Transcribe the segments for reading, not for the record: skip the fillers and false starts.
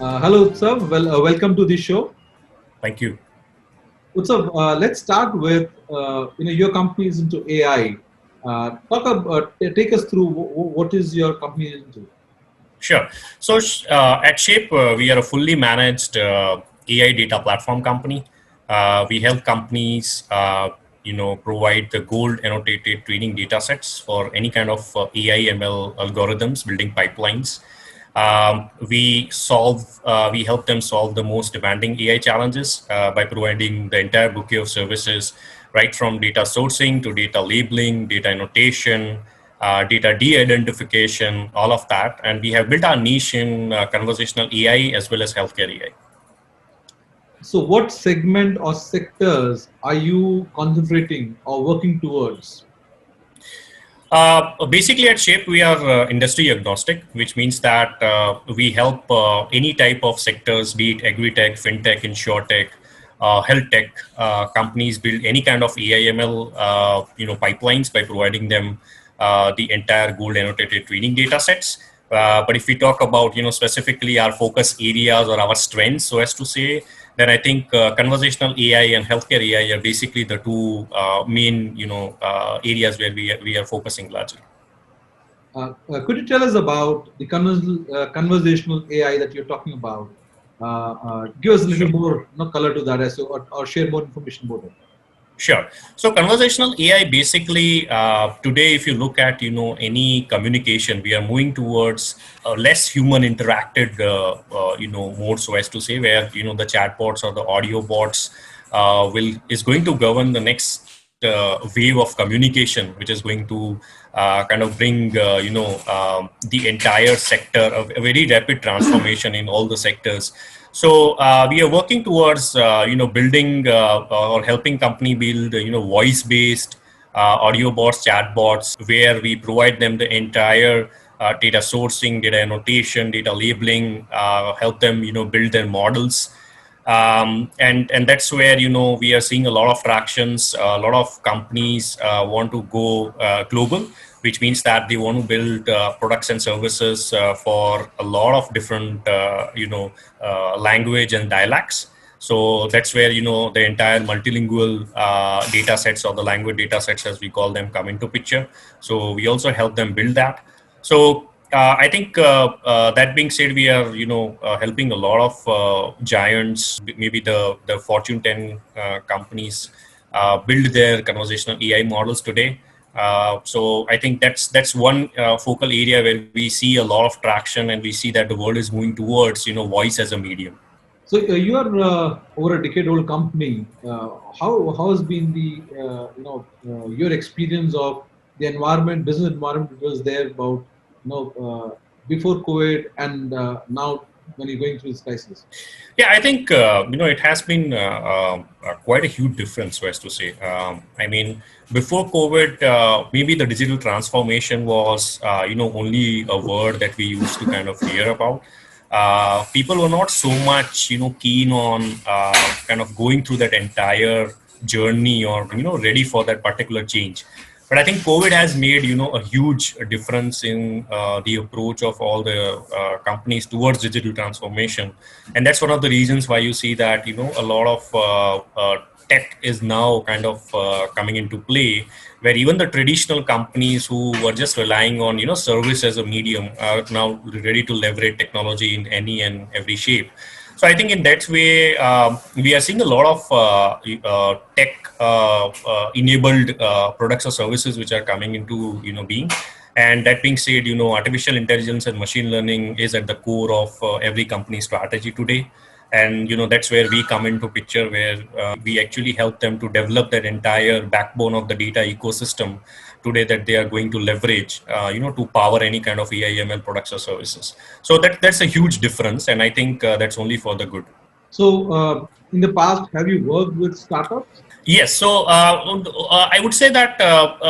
Hello, Utsav. Welcome to the show. Thank you. Utsav, let's start with your company is into AI. Take us through what is your company into. Sure. At Shape, we are a fully managed AI data platform company. We help companies, provide the gold annotated training data sets for any kind of AI ML algorithms, building pipelines. We help them solve the most demanding AI challenges by providing the entire bouquet of services, right from data sourcing to data labeling, data annotation, data de-identification, all of that. And we have built our niche in conversational AI as well as healthcare AI. So, what segment or sectors are you concentrating or working towards? Basically, at Shape, we are industry agnostic, which means that we help any type of sectors, be it agri-tech, fintech, insurtech, health tech companies build any kind of AI/ML, pipelines by providing them the entire gold annotated training data sets. But if we talk about, specifically our focus areas or our strengths, so as to say, then I think conversational AI and healthcare AI are basically the two main, areas where we are focusing largely. Could you tell us about the conversational AI that you're talking about? Give us a little Sure. more color to that, or share more information about it. Sure. So conversational AI basically today, if you look at any communication, we are moving towards a less human interacted mode, so as to say, where the chatbots or the audio bots will is going to govern the next wave of communication, which is going to kind of bring the entire sector a very rapid transformation in all the sectors. So we are working towards building or helping company build voice based audio bots, chat bots, where we provide them the entire data sourcing, data annotation, data labeling, help them build their models. And that's where we are seeing a lot of tractions. A lot of companies want to go global, which means that they want to build products and services for a lot of different language and dialects. So that's where the entire multilingual data sets, or the language data sets as we call them, come into picture. So we also help them build that. So I think that being said, we are helping a lot of giants, maybe the Fortune 10 companies, build their conversational AI models today. So I think that's one focal area where we see a lot of traction, and we see that the world is moving towards voice as a medium. So you are over a decade-old company. How has been the your experience of the environment, business environment that was there about before COVID and now when you're going through this crisis? Yeah, I think it has been quite a huge difference, so as to say. I mean, before COVID, maybe the digital transformation was only a word that we used to kind of hear about. People were not so much keen on kind of going through that entire journey, or ready for that particular change. But I think COVID has made a huge difference in the approach of all the companies towards digital transformation, and that's one of the reasons why you see that a lot of tech is now kind of coming into play, where even the traditional companies who were just relying on service as a medium are now ready to leverage technology in any and every shape. So I think in that way, we are seeing a lot of tech enabled products or services which are coming into being. And that being said, artificial intelligence and machine learning is at the core of every company strategy today. And that's where we come into picture, where we actually help them to develop that entire backbone of the data ecosystem today that they are going to leverage to power any kind of AI/ML products or services. So that's a huge difference, and I think that's only for the good. So in the past, have you worked with startups? Yes, so I would say that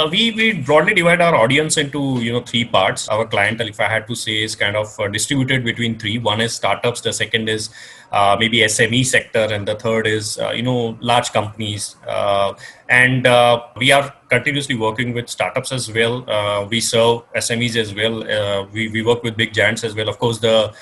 we broadly divide our audience into three parts. Our clientele, if I had to say, is kind of distributed between three. One is startups. The second is maybe SME sector, and the third is large companies. And we are continuously working with startups as well. We serve SMEs as well. We work with big giants as well. Of course, the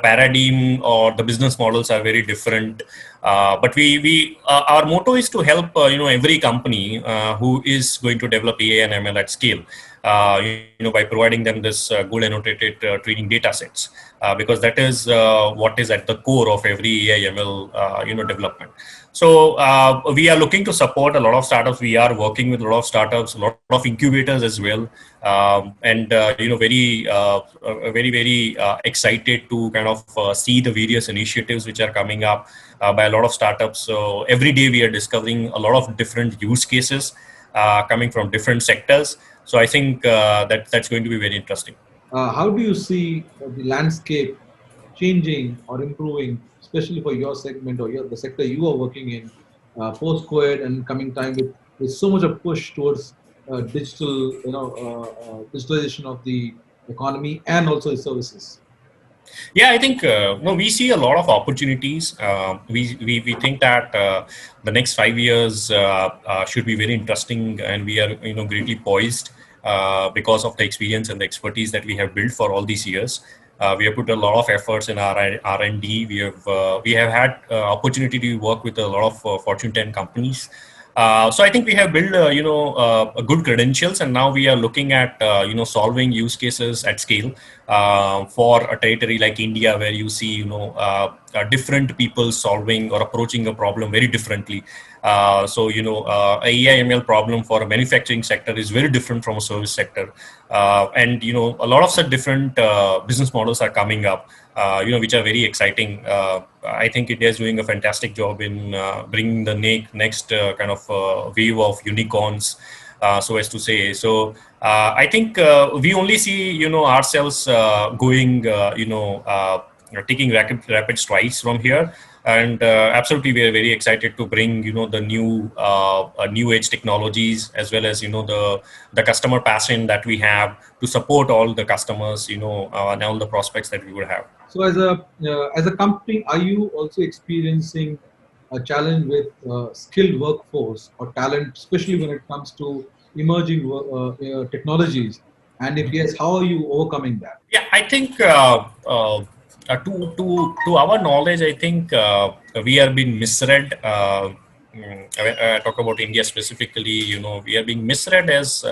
paradigm or the business models are very different. But we our motto is to help every company who is going to develop AI and ML at scale. By providing them this good annotated training data sets, because that is what is at the core of every AI ML development. So we are looking to support a lot of startups. We are working with a lot of startups, a lot of incubators as well, and very excited to kind of see the various initiatives which are coming up by a lot of startups. So every day we are discovering a lot of different use cases coming from different sectors. So I think that's going to be very interesting. How do you see the landscape changing or improving, especially for your segment or the sector you are working in, post-COVID and coming time with so much of push towards digitalization of the economy and also the services? Yeah, I think we see a lot of opportunities. We think that the next 5 years should be very interesting, and we are greatly poised because of the experience and the expertise that we have built for all these years. We have put a lot of efforts in our R&D. We have had opportunity to work with a lot of Fortune 10 companies. So I think we have built, good credentials, and now we are looking at, solving use cases at scale for a territory like India, where you see, different people solving or approaching a problem very differently. A AI ML problem for a manufacturing sector is very different from a service sector, and a lot of such different business models are coming up, which are very exciting. I think India is doing a fantastic job in bringing the next kind of wave of unicorns, so as to say. So I think we only see ourselves going, taking rapid strides from here. And absolutely, we are very excited to bring the new age technologies, as well as the customer passion that we have to support all the customers, and all the prospects that we would have. So, as a company, are you also experiencing a challenge with skilled workforce or talent, especially when it comes to emerging technologies? And if yes, how are you overcoming that? Yeah, I think to our knowledge, I think we are being misread. I talk about India specifically. We are being misread as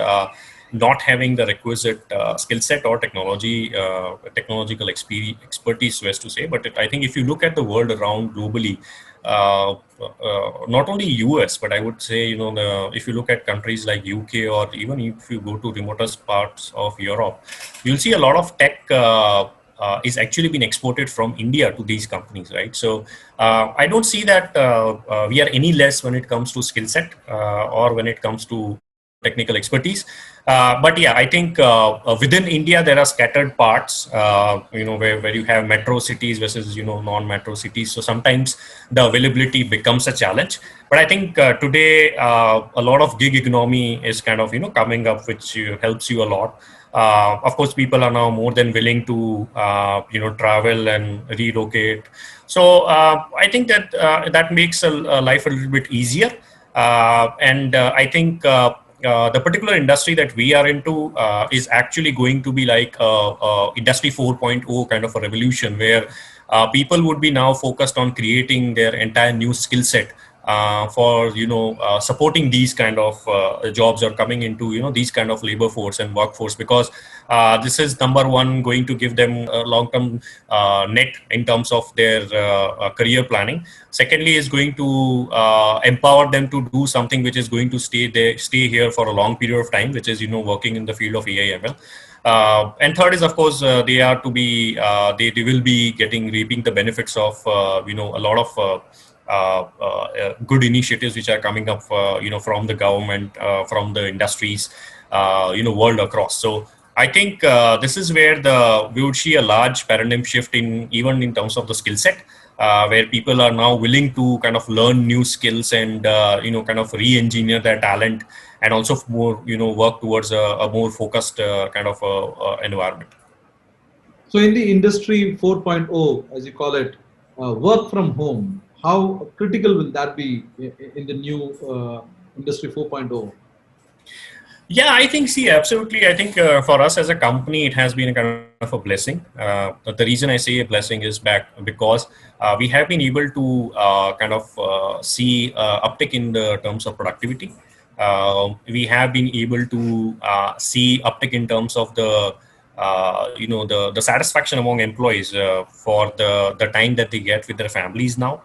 not having the requisite skill set or technological expertise, so as to say. But I think if you look at the world around globally, not only US, but I would say if you look at countries like UK, or even if you go to remotest parts of Europe, you'll see a lot of tech is actually being exported from India to these companies, right? So I don't see that we are any less when it comes to skill set or when it comes to technical expertise. But yeah, I think within India there are scattered parts, where you have metro cities versus non-metro cities. So sometimes the availability becomes a challenge. But I think today a lot of gig economy is kind of coming up, which helps you a lot. Of course, people are now more than willing to travel and relocate. So I think that that makes life a little bit easier. And I think the particular industry that we are into is actually going to be like industry 4.0 kind of a revolution, where people would be now focused on creating their entire new skill set for supporting these kind of jobs, or coming into these kind of labor force and workforce, because this is number one, going to give them a long-term net in terms of their career planning. Secondly, is going to empower them to do something which is going to stay here for a long period of time, which is working in the field of AI ML. And third is, of course, they are to be they will be reaping the benefits of a lot of good initiatives which are coming up from the government, from the industries, world across. So I think this is where we would see a large paradigm shift even in terms of the skill set, where people are now willing to kind of learn new skills and kind of re-engineer their talent, and also more work towards a more focused kind of environment. So in the industry 4.0, as you call it, work from home, how critical will that be in the new Industry 4.0? Yeah, I think, see, absolutely. I think for us as a company, it has been a kind of a blessing. But the reason I say a blessing is back because we have been able to kind of see uptick in the terms of productivity. We have been able to see uptick in terms of the satisfaction among employees for the time that they get with their families now.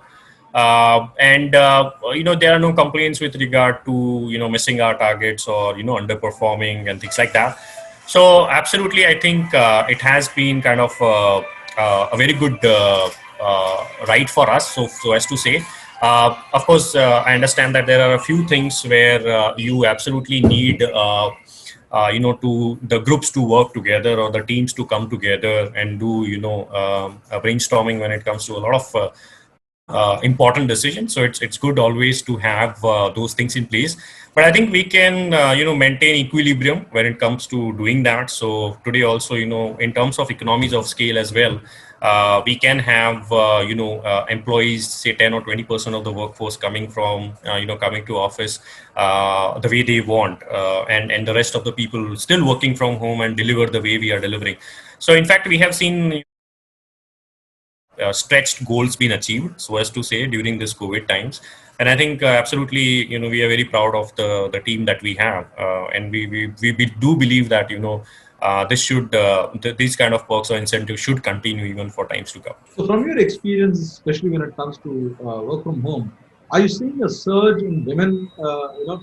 And there are no complaints with regard to missing our targets or underperforming and things like that. So absolutely, I think it has been kind of a very good ride for us, so as to say. Of course, I understand that there are a few things where you absolutely need to the groups to work together or the teams to come together and do brainstorming when it comes to a lot of important decisions. So it's good always to have those things in place. But I think we can maintain equilibrium when it comes to doing that. So today also in terms of economies of scale as well, we can have employees, say 10 or 20% of the workforce coming from coming to office the way they want, and the rest of the people still working from home and deliver the way we are delivering. So in fact, we have seen stretched goals being achieved, so as to say, during this COVID times. And I think absolutely, we are very proud of the team that we have, and we do believe that these kind of perks or incentives should continue even for times to come. So, from your experience, especially when it comes to work from home, are you seeing a surge in women,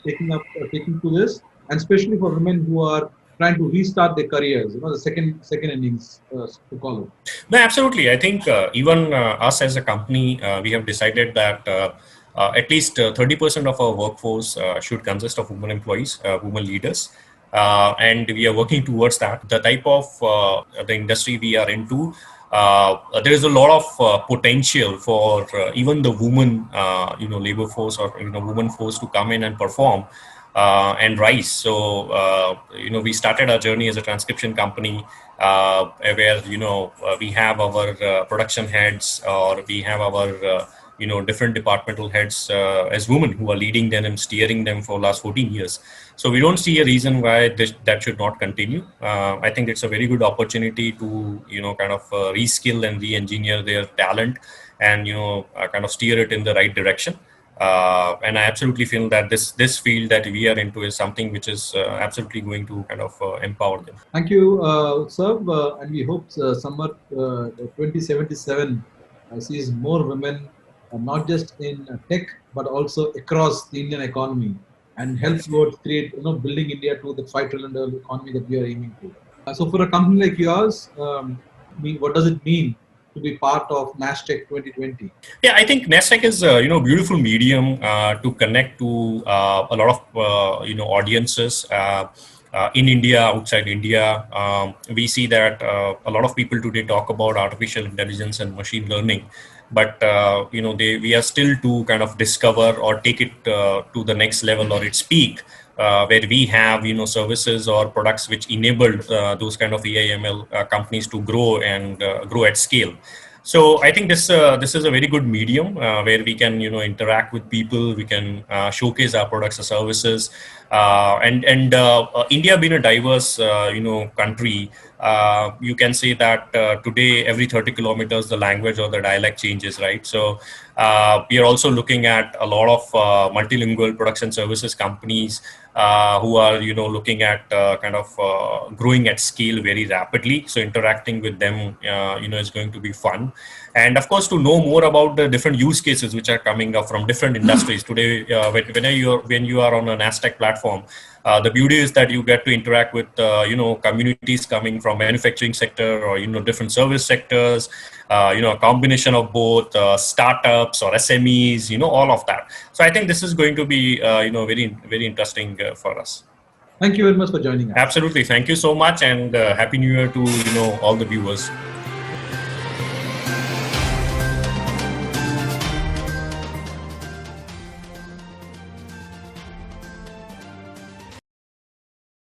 taking to this, and especially for women who are trying to restart their careers, the second innings to call it? No, absolutely. I think even us as a company, we have decided that at least 30% of our workforce should consist of women employees, women leaders. And we are working towards that. The type of the industry we are into, there is a lot of potential for even the women, labor force or women force to come in and perform and rise. So we started our journey as a transcription company where we have our production heads, or we have our different departmental heads as women who are leading them and steering them for last 14 years. So we don't see a reason why that should not continue. I think it's a very good opportunity to kind of reskill and re-engineer their talent and kind of steer it in the right direction. And I absolutely feel that this field that we are into is something which is absolutely going to kind of empower them. Thank you, sir. And we hope summer 2077 sees more women, not just in tech, but also across the Indian economy, and helps towards building India to the $5 trillion economy that we are aiming to. So for a company like yours, what does it mean to be part of NASTech 2020? Yeah, I think NASTech is beautiful medium to connect to a lot of audiences in India, outside India. We see that a lot of people today talk about artificial intelligence and machine learning, but we are still to kind of discover or take it to the next level or its peak. Where we have services or products which enabled those kind of AI ML companies to grow and grow at scale. So I think this is a very good medium where we can interact with people, we can showcase our products or services, and India being a diverse country, you can say that today every 30 kilometers the language or the dialect changes, right? So we are also looking at a lot of multilingual products and services companies who are looking at kind of growing at scale very rapidly. So interacting with them is going to be fun, and of course to know more about the different use cases which are coming up from different industries today. When you are on a NASTech platform, the beauty is that you get to interact with communities coming from manufacturing sector or different service sectors, a combination of both startups or SMEs, all of that. So I think this is going to be very, very interesting for us. Thank you very much for joining us. Absolutely, thank you so much, and happy New Year to all the viewers.